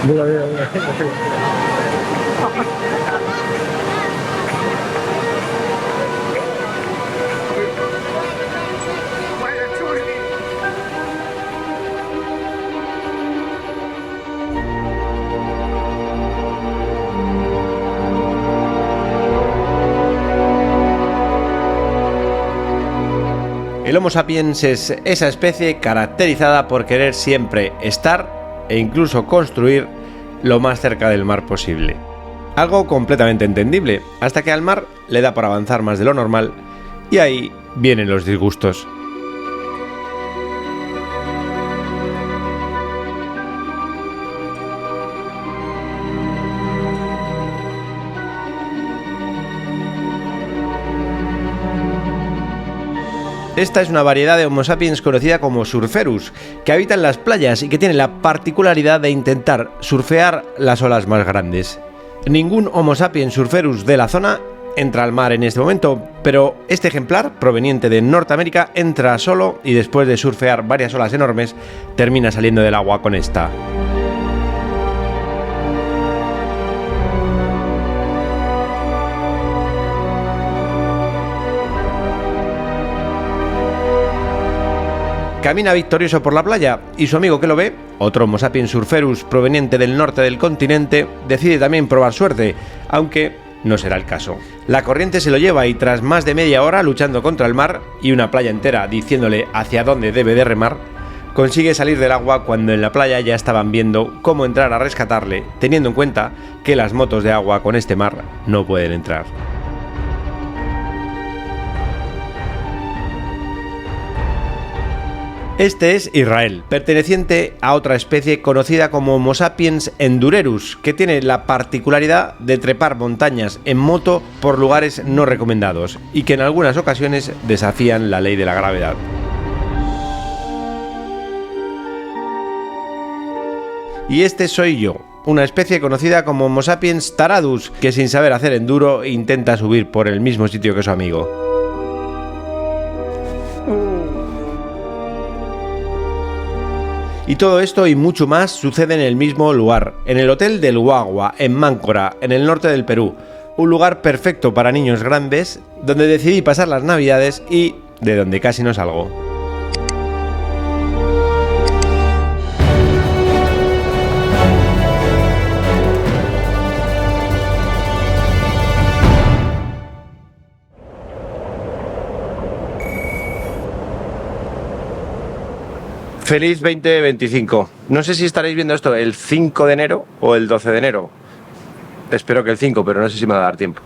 Mira, mira, mira. El Homo sapiens es esa especie caracterizada por querer siempre estar e incluso construir lo más cerca del mar posible. Algo completamente entendible, hasta que al mar le da por avanzar más de lo normal y ahí vienen los disgustos. Esta es una variedad de Homo sapiens conocida como Surferus, que habita en las playas y que tiene la particularidad de intentar surfear las olas más grandes. Ningún Homo sapiens Surferus de la zona entra al mar en este momento, pero este ejemplar, proveniente de Norteamérica, entra solo y después de surfear varias olas enormes, termina saliendo del agua con esta. Camina victorioso por la playa y su amigo que lo ve, otro Homo sapiens Surferus proveniente del norte del continente, decide también probar suerte, aunque no será el caso. La corriente se lo lleva y tras más de media hora luchando contra el mar y una playa entera diciéndole hacia dónde debe de remar, consigue salir del agua cuando en la playa ya estaban viendo cómo entrar a rescatarle, teniendo en cuenta que las motos de agua con este mar no pueden entrar. Este es Israel, perteneciente a otra especie conocida como Homo sapiens endurerus, que tiene la particularidad de trepar montañas en moto por lugares no recomendados y que en algunas ocasiones desafían la ley de la gravedad. Y este soy yo, una especie conocida como Homo sapiens taradus, que sin saber hacer enduro intenta subir por el mismo sitio que su amigo. Y todo esto y mucho más sucede en el mismo lugar, en el Hotel del Guagua, en Máncora, en el norte del Perú. Un lugar perfecto para niños grandes, donde decidí pasar las navidades y de donde casi no salgo. Feliz 2025. No sé si estaréis viendo esto el 5 de enero o el 12 de enero. Espero que el 5, pero no sé si me va a dar tiempo.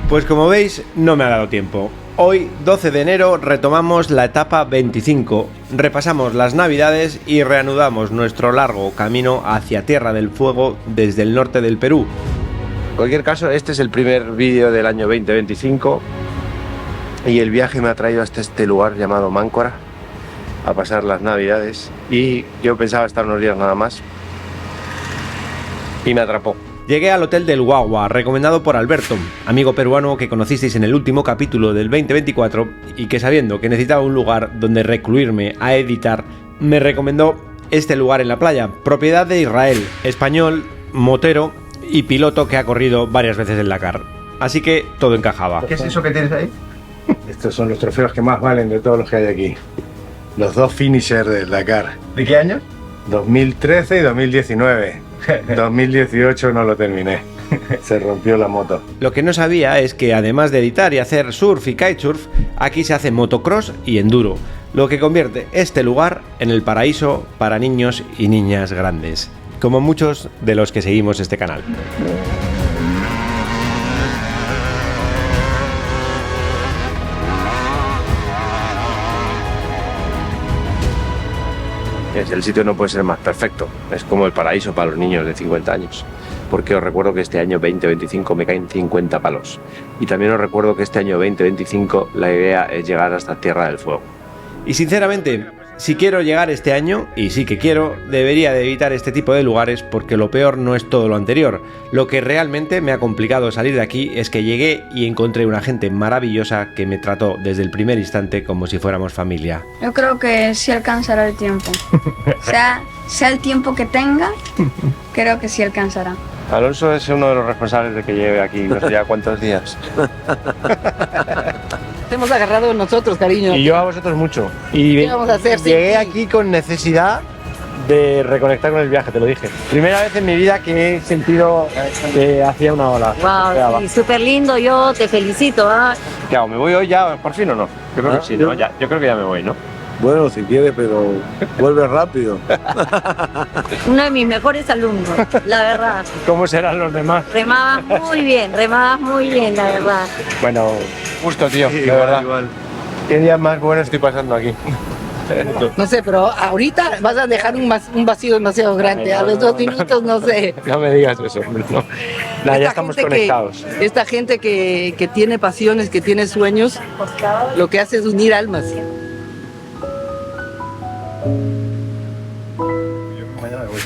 Pues como veis, no me ha dado tiempo. Hoy, 12 de enero, retomamos la etapa 25. Repasamos las navidades y reanudamos nuestro largo camino hacia Tierra del Fuego desde el norte del Perú. En cualquier caso, este es el primer vídeo del año 2025 y el viaje me ha traído hasta este lugar llamado Máncora a pasar las navidades y yo pensaba estar unos días nada más y me atrapó. Llegué al Hotel del Guagua, recomendado por Alberto, amigo peruano que conocisteis en el último capítulo del 2024 y que sabiendo que necesitaba un lugar donde recluirme a editar, me recomendó este lugar en la playa, propiedad de Israel, español, motero y piloto que ha corrido varias veces en Dakar. Así que todo encajaba. ¿Qué es eso que tienes ahí? Estos son los trofeos que más valen de todos los que hay aquí. Los dos finishers del Dakar. ¿De qué año? 2013 y 2019. 2018 no lo terminé. Se rompió la moto. Lo que no sabía es que además de editar y hacer surf y kitesurf, aquí se hace motocross y enduro, lo que convierte este lugar en el paraíso para niños y niñas grandes, como muchos de los que seguimos este canal. El sitio no puede ser más perfecto, es como el paraíso para los niños de 50 años, porque os recuerdo que este año 2025 me caen 50 palos, y también os recuerdo que este año 2025 la idea es llegar hasta Tierra del Fuego. Y sinceramente, Si quiero llegar este año, y sí que quiero, debería de evitar este tipo de lugares porque lo peor no es todo lo anterior. Lo que realmente me ha complicado salir de aquí es que llegué y encontré una gente maravillosa que me trató desde el primer instante como si fuéramos familia. Yo creo que sí alcanzará el tiempo. Sea el tiempo que tenga, creo que sí alcanzará. Alonso es uno de los responsables de que lleve aquí no sé ya cuántos días. Te hemos agarrado nosotros, cariño. Y yo a vosotros mucho. Y ¿Qué vamos a hacer sin llegué ti? aquí con necesidad de reconectar con el viaje, te lo dije. Primera vez en mi vida que he sentido que hacía una ola. Wow, sí, súper lindo, yo te felicito. ¿Qué hago? ¿Me voy hoy ya por fin o no? Yo creo que sí, ¿no? Ya, yo creo que ya me voy, ¿no? Bueno, si quieres, pero vuelve rápido. Uno de mis mejores alumnos, la verdad. ¿Cómo serán los demás? Remabas muy bien, la verdad. Bueno, justo, tío, de Igual, verdad. igual. ¿Qué día más bueno estoy pasando aquí? No sé, pero ahorita vas a dejar un vacío demasiado grande. A los 2 minutos, no sé. No me digas eso, hombre, no. Nada, ya Esta estamos gente conectados. Esta gente que tiene pasiones, que tiene sueños, lo que hace es unir almas.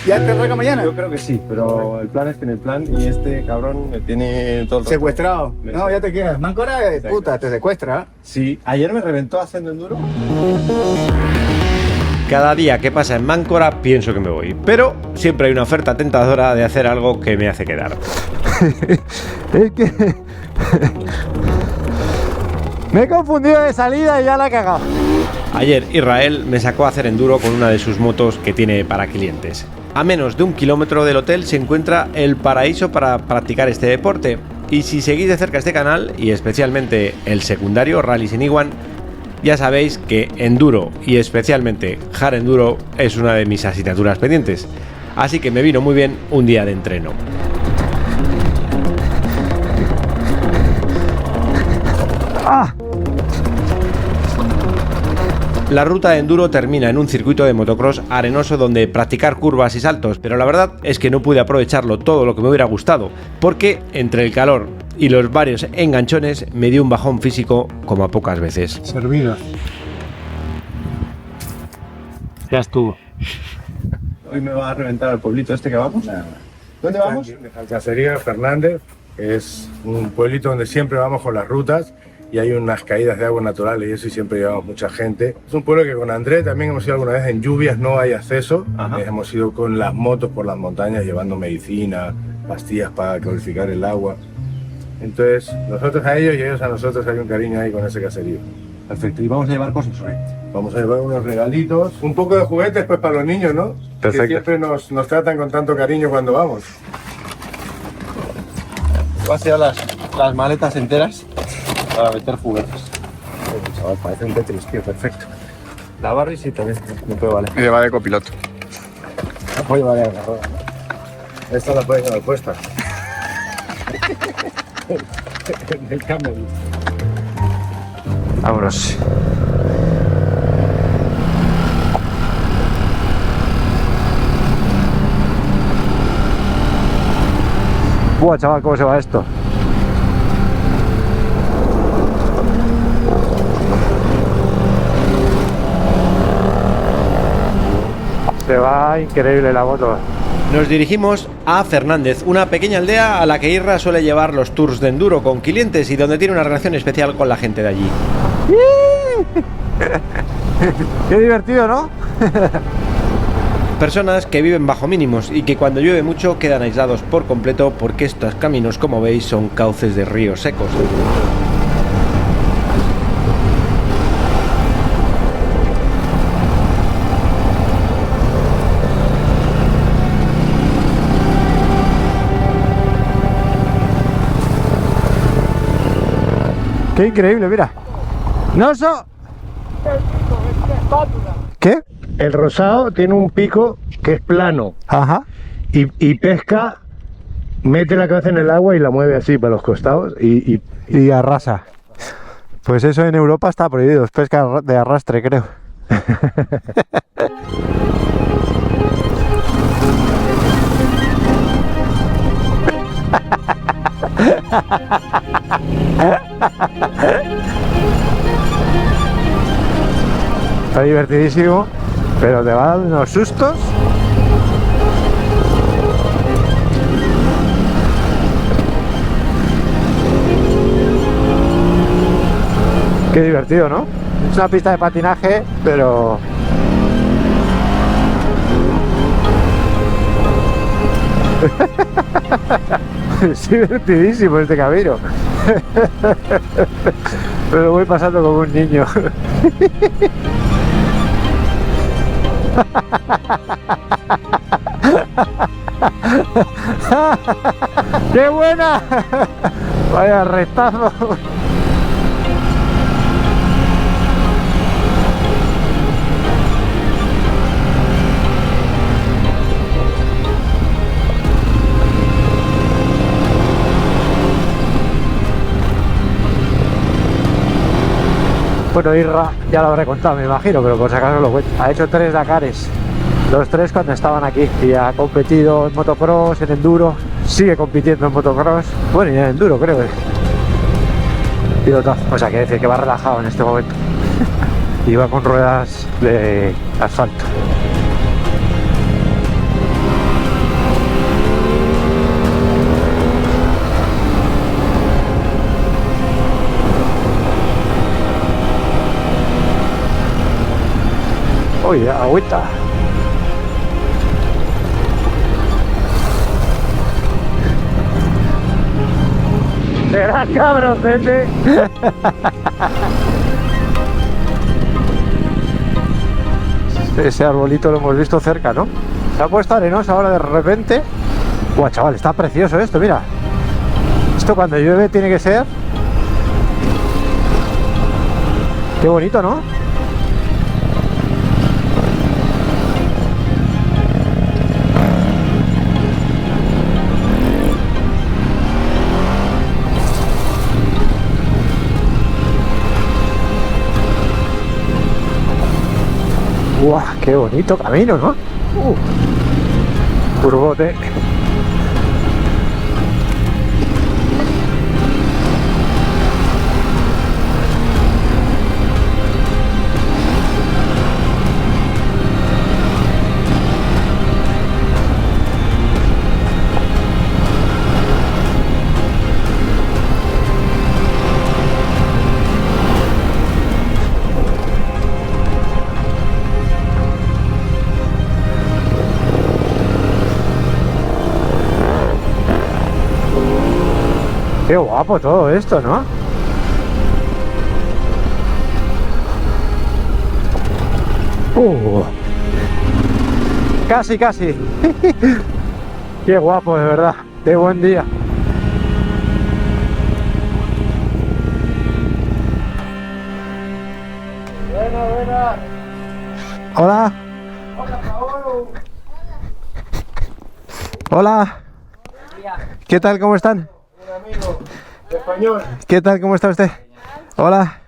¿Ya te arranca mañana? Yo creo que sí, pero el plan es que en el plan y este cabrón me tiene todo el rato. Secuestrado. No, ya te quedas. Máncora, puta, te secuestra. Sí, ayer me reventó haciendo enduro. Cada día que pasa en Máncora pienso que me voy, pero siempre hay una oferta tentadora de hacer algo que me hace quedar. Es que me he confundido de salida y ya la he cagado. Ayer Israel me sacó a hacer enduro con una de sus motos que tiene para clientes. A menos de 1 kilómetro del hotel se encuentra el paraíso para practicar este deporte. Y si seguís de cerca este canal, y especialmente el secundario Rally Sin Iguan, ya sabéis que enduro y especialmente hard enduro es una de mis asignaturas pendientes. Así que me vino muy bien un día de entreno. La ruta de enduro termina en un circuito de motocross arenoso donde practicar curvas y saltos, pero la verdad es que no pude aprovecharlo todo lo que me hubiera gustado, porque entre el calor y los varios enganchones me dio un bajón físico como a pocas veces. Servido. Ya estuvo. Hoy me va a reventar al pueblito este que vamos. ¿Dónde vamos? De Cacería Fernández. Es un pueblito donde siempre vamos con las rutas y hay unas caídas de agua naturales y eso y siempre llevamos mucha gente. Es un pueblo que con André también hemos ido alguna vez en lluvias, no hay acceso. Hemos ido con las motos por las montañas llevando medicina, pastillas para clarificar el agua. Entonces, nosotros a ellos y ellos a nosotros, hay un cariño ahí con ese caserío. Perfecto. Y vamos a llevar cosas, ¿eh? Vamos a llevar unos regalitos, un poco de juguetes pues para los niños, ¿no? Perfecto. Que siempre nos tratan con tanto cariño cuando vamos. Voy a hacer las maletas enteras para meter juguetes. Chaval, parece un Tetris, tío, perfecto. La Barry sí también me puede valer. Me lleva de copiloto. Voy a valer agarrada. Esta la puedes llevar puesta. El cambio. Vámonos. Buah, chaval, ¿cómo se va esto? Se va increíble la moto. Nos dirigimos a Fernández, una pequeña aldea a la que Irra suele llevar los tours de enduro con clientes y donde tiene una relación especial con la gente de allí. Qué divertido, ¿no? Personas que viven bajo mínimos y que cuando llueve mucho quedan aislados por completo porque estos caminos, como veis, son cauces de ríos secos. Qué increíble, mira. No so... ¿Qué? El rosado tiene un pico que es plano Ajá. y pesca, mete la cabeza en el agua y la mueve así para los costados Y arrasa. Pues eso en Europa está prohibido, es pesca de arrastre, creo. Está divertidísimo, pero te va a dar unos sustos. Qué divertido, ¿no? Es una pista de patinaje, pero... es divertidísimo este camino. Pero voy pasando como un niño. ¡Qué buena! Vaya retazo. Bueno, Irra ya lo habré contado, me imagino, pero por si acaso lo cuento. Ha hecho 3 Dakares, los 3 cuando estaban aquí, y ha competido en motocross, en enduro, sigue compitiendo en motocross, bueno, y en enduro creo que pilotazo. O sea, que decir que va relajado en este momento. Y va con ruedas de asfalto. Uy, agüita. Será cabrón, gente. Ese arbolito lo hemos visto cerca, ¿no? Se ha puesto arenoso ahora de repente. Buah, chaval, está precioso esto, mira. Esto cuando llueve tiene que ser... Qué bonito, ¿no? ¡Guau! ¡Qué bonito camino!, ¿no? Curvote. Qué guapo todo esto, ¿no? Casi, casi. Qué guapo, de verdad. Qué buen día. Buena. Hola. Hola, Paolo. Hola. ¿Qué tal? ¿Cómo están? Amigo español. ¿Qué tal? ¿Cómo está usted? Hola.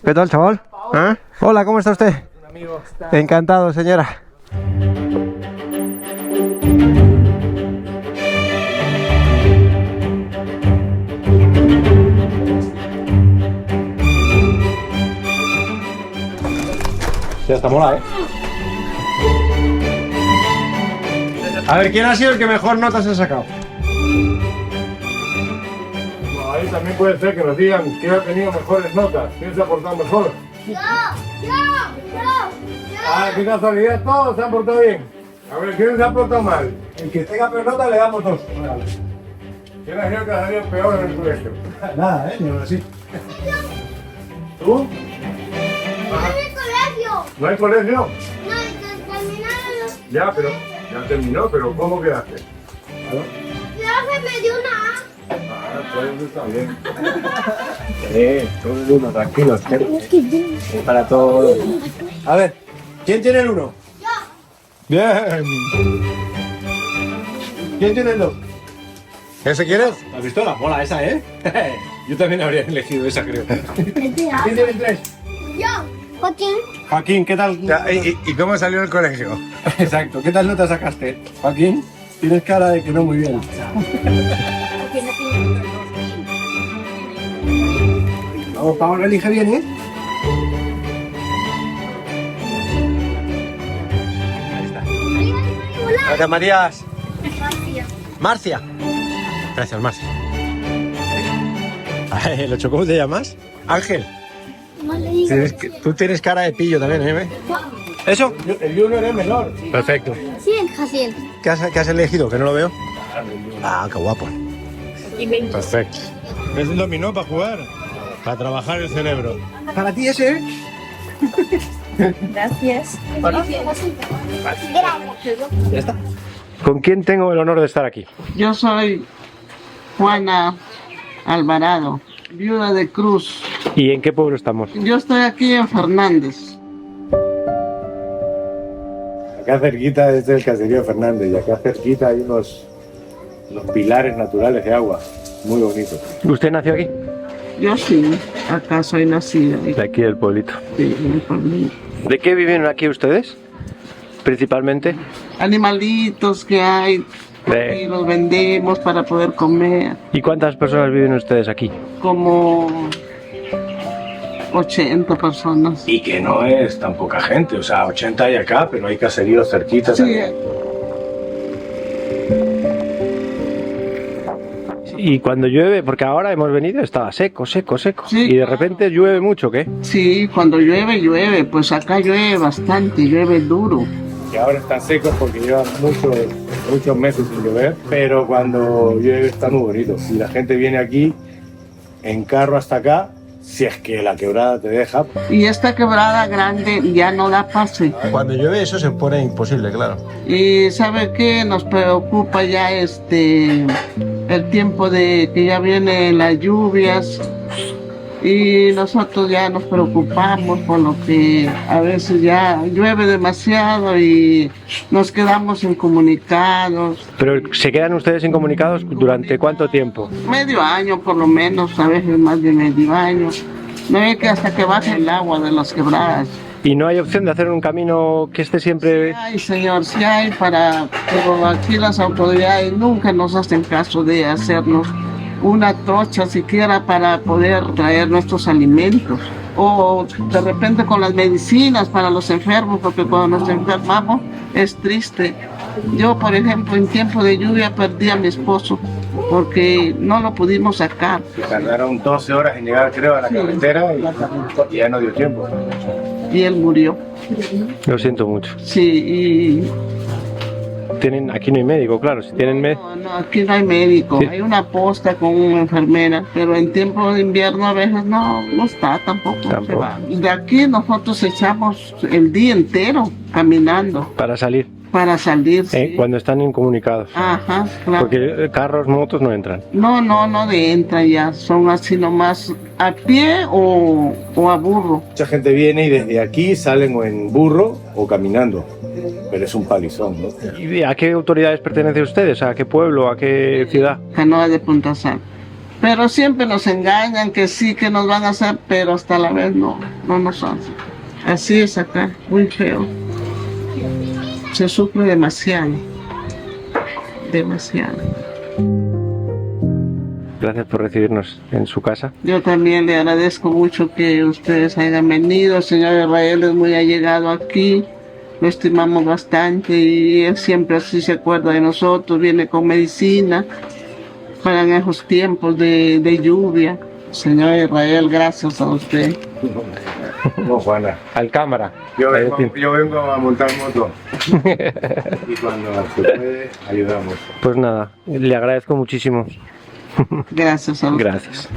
¿Qué tal, chaval? ¿Eh? Hola, ¿cómo está usted? Un amigo. Encantado, señora. Ya está mola, ¿eh? A ver, ¿quién ha sido el que mejor notas ha sacado? Bueno, ahí también puede ser que nos digan quién ha tenido mejores notas, quién se ha portado mejor. Yo. Ah, qué casualidad, todos se han portado bien. A ver, ¿quién se ha portado mal? El que tenga peor nota le damos 2. ¿Quién ha sido que ha salido peor en el colegio? Nada, ni ahora sí. ¿Tú? No hay colegio. ¿No hay colegio? No, terminaron los... Ya, pero ya terminó, pero ¿cómo quedaste? Ya se me dio una A. Ah, todo eso está bien. Todo el mundo, tranquilos. Para todo. A ver, ¿quién tiene el 1? Bien. ¿Quién tiene el 2? ¿Ese quieres? ¿Has visto la mola esa, eh? Yo también habría elegido esa, creo. ¿Quién tiene el 3? Yo. Joaquín. Joaquín, ¿qué tal? ¿Y cómo salió el colegio? Exacto, ¿qué tal nota sacaste? Joaquín, tienes cara de que no muy bien. Vamos, Pablo, elige bien, ¿eh? Gracias, Matías. Marcia. Gracias, Marcia. ¿Cómo te llamas? Ángel. Tú tienes cara de pillo también, ¿eh? ¿Eso? El Junior es menor. Perfecto. Sí, Jaciel. ¿Qué has elegido? Que no lo veo. Ah, qué guapo. Perfecto. Es el dominó para jugar, para trabajar el cerebro. Para ti ese, Gracias. Ya está. ¿Con quién tengo el honor de estar aquí? Yo soy Juana Alvarado, viuda de Cruz. ¿Y en qué pueblo estamos? Yo estoy aquí en Fernández. Acá cerquita es el caserío Fernández y acá cerquita hay unos pilares naturales de agua, muy bonitos. ¿Usted nació aquí? Yo sí, acá soy nacida. De aquí del pueblito. Sí, en el pueblito. ¿De qué viven aquí ustedes? Principalmente. Animalitos que hay, y los vendemos para poder comer. ¿Y cuántas personas viven ustedes aquí? Como 80 personas. Y que no es tan poca gente, o sea, 80 hay acá, pero hay caseríos cerquitas. Sí, Y cuando llueve, porque ahora hemos venido, estaba seco. Sí, Y de repente llueve mucho, ¿qué? sí, cuando llueve, pues acá llueve bastante, llueve duro. Que ahora están secos porque llevan muchos meses sin llover, pero cuando llueve está muy bonito. Y la gente viene aquí en carro hasta acá, si es que la quebrada te deja. Y esta quebrada grande ya no da pase. Cuando llueve eso se pone imposible, claro. Y ¿sabe qué? Nos preocupa ya el tiempo de que ya vienen las lluvias y nosotros ya nos preocupamos por lo que a veces ya llueve demasiado y nos quedamos incomunicados. Pero ¿se quedan ustedes incomunicados durante cuánto tiempo? Medio año por lo menos, a veces más de medio año. No es que hasta que baje el agua de las quebradas. ¿Y no hay opción de hacer un camino que esté siempre...? Ay, señor, sí hay pero aquí las autoridades nunca nos hacen caso de hacernos una trocha siquiera para poder traer nuestros alimentos. O de repente con las medicinas para los enfermos, porque cuando nos enfermamos es triste. Yo, por ejemplo, en tiempo de lluvia perdí a mi esposo porque no lo pudimos sacar. Tardaron 12 horas en llegar, creo, a la carretera y ya no dio tiempo. Y él murió. Lo siento mucho. Sí, Aquí no hay médico, claro. Si tienen no, aquí no hay médico. Sí. Hay una posta con una enfermera, pero en tiempo de invierno a veces no está tampoco. Se va. De aquí nosotros echamos el día entero caminando para salir. Sí. Cuando están incomunicados. Ajá, claro. Porque carros, motos no entran. No entran ya. Son así nomás a pie o a burro. Mucha gente viene y desde aquí salen o en burro o caminando. Pero es un palizón, ¿no? ¿Y a qué autoridades pertenecen ustedes? ¿A qué pueblo? ¿A qué ciudad? Canoa de Punta Sal. Pero siempre nos engañan que sí, que nos van a hacer, pero hasta la vez no nos hacen. Así es acá, muy feo. Se sufre demasiado. Gracias por recibirnos en su casa. Yo también le agradezco mucho que ustedes hayan venido. El señor Israel es muy allegado aquí. Lo estimamos bastante y él siempre así se acuerda de nosotros, viene con medicina para en esos tiempos de lluvia. Señor Israel, gracias a usted. No, Juana. Al cámara. Yo vengo a montar moto y cuando se puede ayudamos. Pues nada, le agradezco muchísimo. Gracias a usted. Gracias.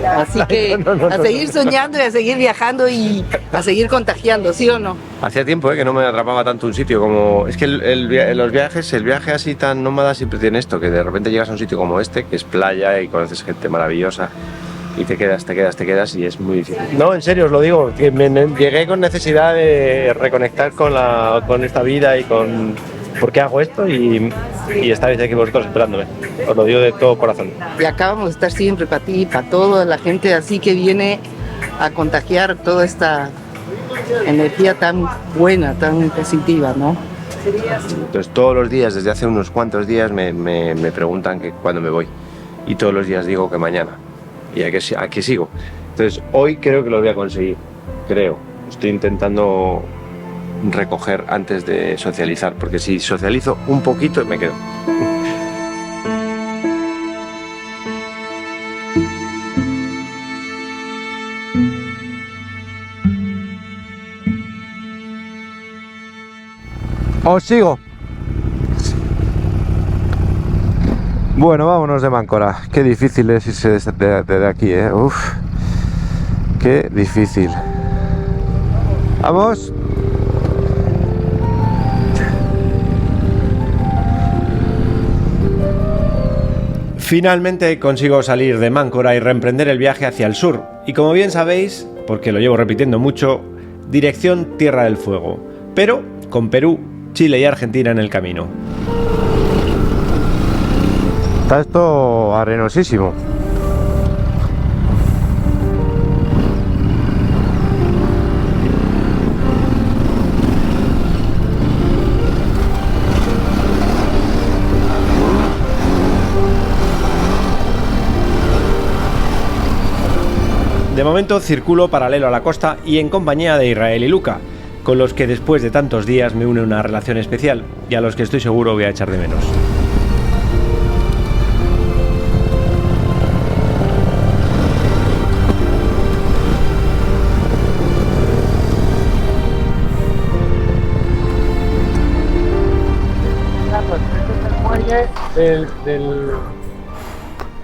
Así que a seguir soñando y a seguir viajando y a seguir contagiando, ¿sí o no? Hacía tiempo que no me atrapaba tanto un sitio como... Es que el viaje así tan nómada siempre tiene esto, que de repente llegas a un sitio como este, que es playa y conoces gente maravillosa y te quedas y es muy difícil. No, en serio os lo digo, que llegué con necesidad de reconectar con esta vida y con... ¿Por qué hago esto? Y estáis aquí vosotros esperándome. Os lo digo de todo corazón. Y acá vamos a estar siempre para ti, para toda la gente así que viene a contagiar toda esta energía tan buena, tan positiva, ¿no? Entonces todos los días, desde hace unos cuantos días, me preguntan que cuándo me voy. Y todos los días digo que mañana. Y aquí sigo. Entonces Entonces hoy creo que lo voy a conseguir, creo. Estoy intentando recoger antes de socializar, porque si socializo un poquito me quedo. Os sigo. Bueno, vámonos de Máncora. Qué difícil es irse desde aquí, Uf, qué difícil. Vamos. Finalmente consigo salir de Máncora y reemprender el viaje hacia el sur. Y como bien sabéis, porque lo llevo repitiendo mucho, dirección Tierra del Fuego. Pero con Perú, Chile y Argentina en el camino. Está esto arenosísimo. De momento circulo paralelo a la costa y en compañía de Israel y Luca, con los que después de tantos días me une una relación especial y a los que estoy seguro voy a echar de menos.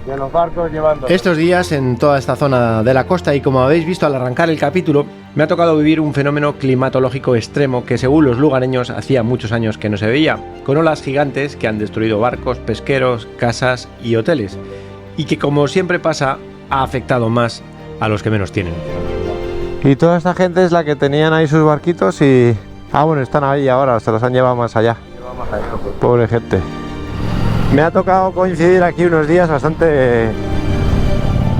De los barcos llevando. Estos días en toda esta zona de la costa y como habéis visto al arrancar el capítulo, me ha tocado vivir un fenómeno climatológico extremo que según los lugareños hacía muchos años que no se veía, con olas gigantes que han destruido barcos, pesqueros, casas y hoteles, y que como siempre pasa, ha afectado más a los que menos tienen. Y toda esta gente es la que tenían ahí sus barquitos y... Ah, bueno, están ahí ahora, se los han llevado más allá. Pobre gente. Me ha tocado coincidir aquí unos días bastante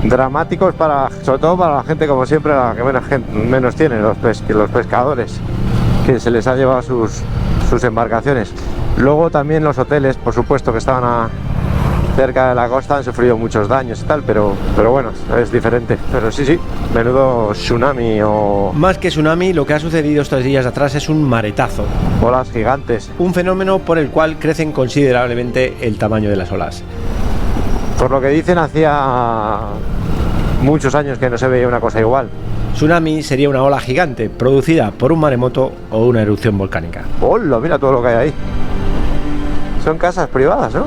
dramáticos sobre todo para la gente, como siempre, la que menos tiene, los pescadores, que se les ha llevado sus embarcaciones. Luego también los hoteles, por supuesto, que estaban cerca de la costa, han sufrido muchos daños y tal, pero bueno, es diferente. Pero sí, menudo tsunami o... Más que tsunami, lo que ha sucedido estos días atrás es un maretazo. Olas gigantes. Un fenómeno por el cual crecen considerablemente el tamaño de las olas. Por lo que dicen, hacía muchos años que no se veía una cosa igual. Tsunami sería una ola gigante producida por un maremoto o una erupción volcánica. ¡Hola! Mira todo lo que hay ahí. Son casas privadas, ¿no?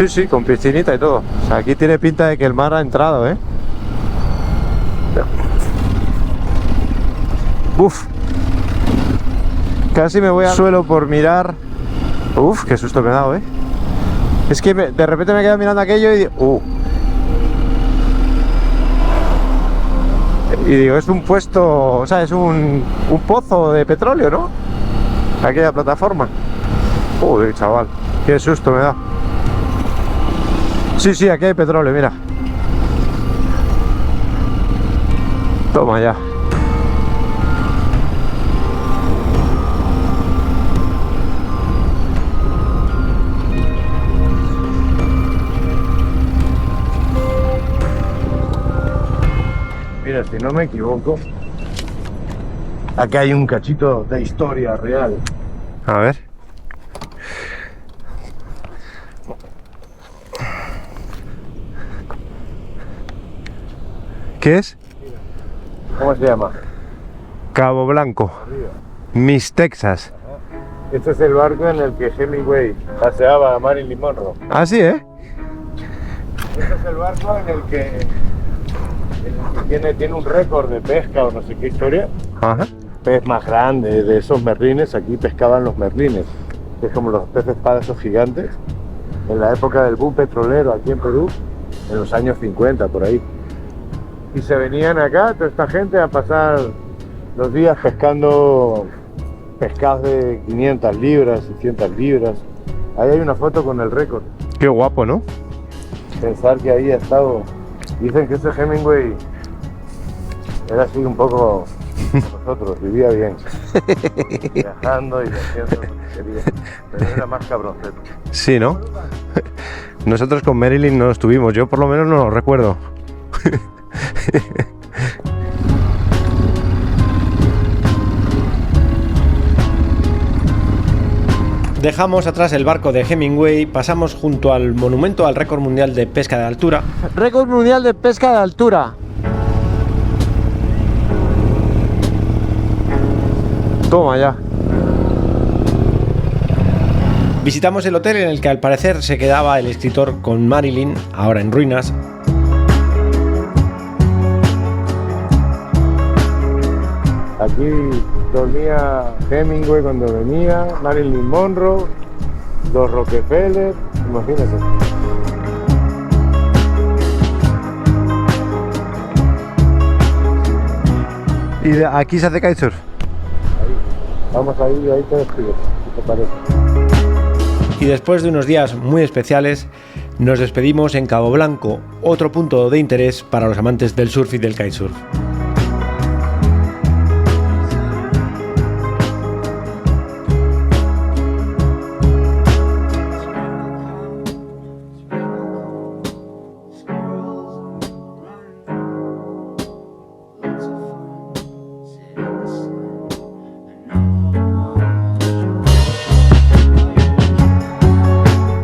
Sí, con piscinita y todo. O sea, aquí tiene pinta de que el mar ha entrado, ¿eh? Uf. Casi me voy al suelo por mirar. Uf, qué susto me he dado, ¿eh? Es que de repente me quedo mirando aquello y digo... Y digo, es un puesto... O sea, es un pozo de petróleo, ¿no? Aquella plataforma. Uy, chaval, qué susto me da. Sí, aquí hay petróleo, mira. Toma ya. Mira, si no me equivoco, acá hay un cachito de historia real. A ver. ¿Qué es? ¿Cómo se llama? Cabo Blanco. Miss Texas. Este es el barco en el que Hemingway paseaba a Marilyn Monroe. Ah, sí, ¿eh? Este es el barco en el que tiene un récord de pesca o no sé qué historia. Ajá. Pez más grande de esos merlines, aquí pescaban los merlines, que es como los peces espada esos gigantes, en la época del boom petrolero aquí en Perú, en los años 50 por ahí. Y se venían acá, toda esta gente, a pasar los días pescando pescados de 500 libras, 600 libras. Ahí hay una foto con el récord. Qué guapo, ¿no? Pensar que ahí ha estado... Dicen que ese Hemingway era así un poco como nosotros, vivía bien. Viajando y haciendo lo que quería. Pero era más cabroncete. Sí, ¿no? Nosotros con Marilyn no estuvimos, yo por lo menos no lo recuerdo. Dejamos atrás el barco de Hemingway, pasamos junto al monumento al récord mundial de pesca de altura. Récord mundial de pesca de altura. Toma ya. Visitamos el hotel en el que al parecer se quedaba el escritor con Marilyn, ahora en ruinas. Aquí dormía Hemingway cuando venía, Marilyn Monroe, los Rockefeller, imagínate. ¿Y aquí se hace kitesurf? Vamos ahí te explico, si te parece. Y después de unos días muy especiales, nos despedimos en Cabo Blanco, otro punto de interés para los amantes del surf y del kitesurf.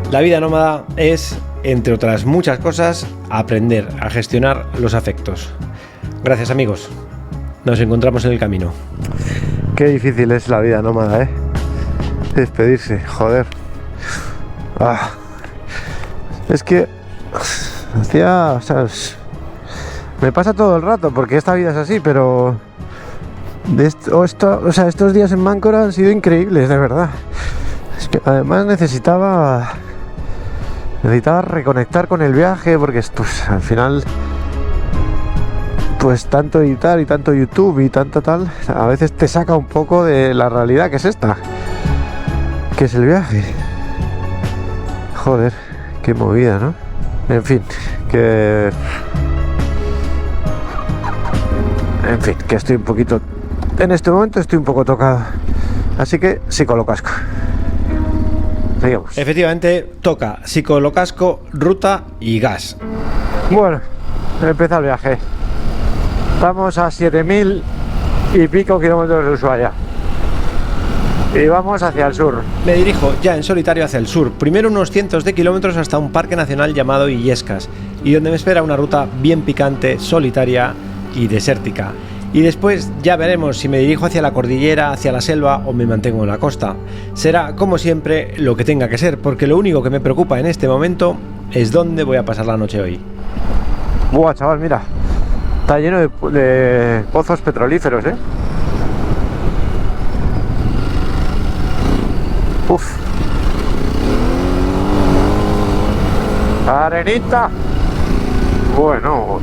La vida nómada es, entre otras muchas cosas, aprender a gestionar los afectos. Gracias, amigos. Nos encontramos en el camino. Qué difícil es la vida nómada, ¿eh? Despedirse, joder. Es que hacía, ¿sabes? Me pasa todo el rato porque esta vida es así, pero estos días en Máncora han sido increíbles, de verdad. Es que además necesitaba reconectar con el viaje porque pues, al final pues tanto editar y tanto YouTube y tanto tal a veces te saca un poco de la realidad que es esta, que es el viaje. Joder, qué movida, ¿no? En fin, que estoy un poquito, en este momento estoy un poco tocado, así que psicolocasco. Seguimos. Efectivamente, toca psicolocasco, ruta y gas. Bueno, empieza el viaje. Estamos a 7000 y pico kilómetros de Ushuaia. Y vamos hacia el sur. Me dirijo ya en solitario hacia el sur. Primero unos cientos de kilómetros hasta un parque nacional llamado Illescas, y donde me espera una ruta bien picante, solitaria y desértica. Y después ya veremos si me dirijo hacia la cordillera, hacia la selva o me mantengo en la costa. Será, como siempre, lo que tenga que ser, porque lo único que me preocupa en este momento es dónde voy a pasar la noche hoy. Buah, chaval, mira. Está lleno de pozos petrolíferos, ¿eh? Uf. Arenita. Bueno.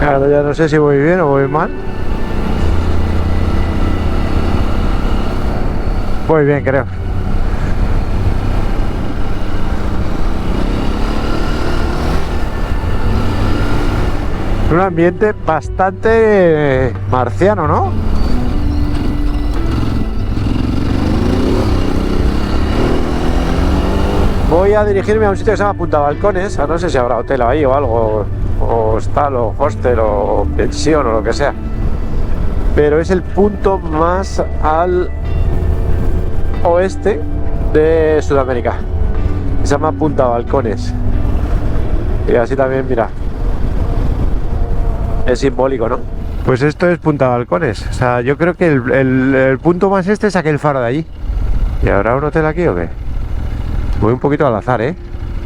Ahora ya no sé si voy bien o voy mal. Voy bien, creo. Un ambiente bastante marciano, ¿no? Voy a dirigirme a un sitio que se llama Punta Balcones. No sé si habrá hotel ahí o algo, o hostal, o hostel, o pensión, o lo que sea. Pero es el punto más al oeste de Sudamérica. Se llama Punta Balcones. Y así también, mira, es simbólico, ¿no? Pues esto es Punta Balcones. O sea, yo creo que el punto más este es aquel faro de allí. ¿Y habrá un hotel aquí o qué? Voy un poquito al azar, ¿eh?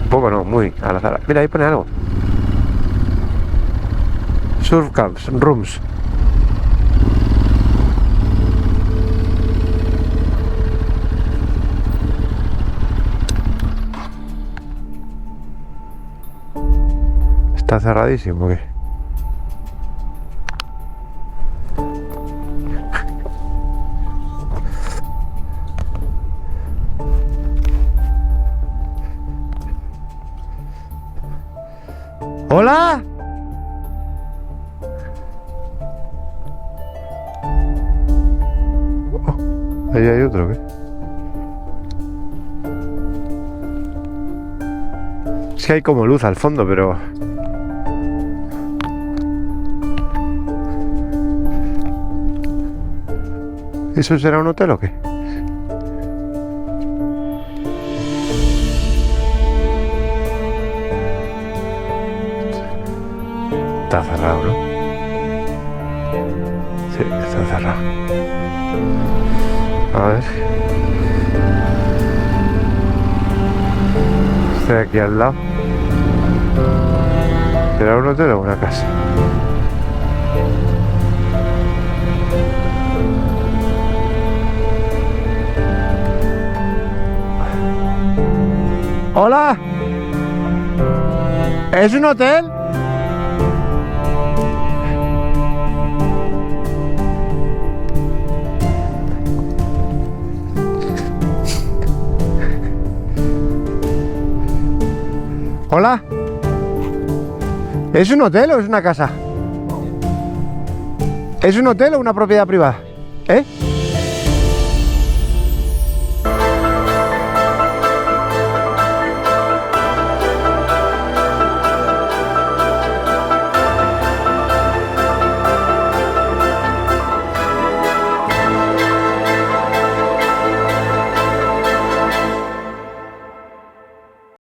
Un poco no, muy al azar. Mira, ahí pone algo. Surf camps, rooms. Está cerradísimo, ¿qué? ¡Hola! Ahí hay otro, ¿qué? Es que hay como luz al fondo, pero... ¿Eso será un hotel o qué? Está cerrado, ¿no? Sí, está cerrado. A ver. Estoy aquí al lado. ¿Será un hotel o una casa? ¡Hola! ¿Es un hotel? ¿Hola? ¿Es un hotel o es una casa? ¿Es un hotel o una propiedad privada? ¿Eh?